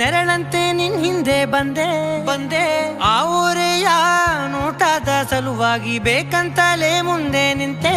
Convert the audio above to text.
ನೆರಳಂತೆ ನಿನ್ ಹಿಂದೆ ಬಂದೆ ಆ ಊರೆಯ ನೋಟದ ಸಲುವಾಗಿ ಬೇಕಂತಲೇ ಮುಂದೆ ನಿಂತೆ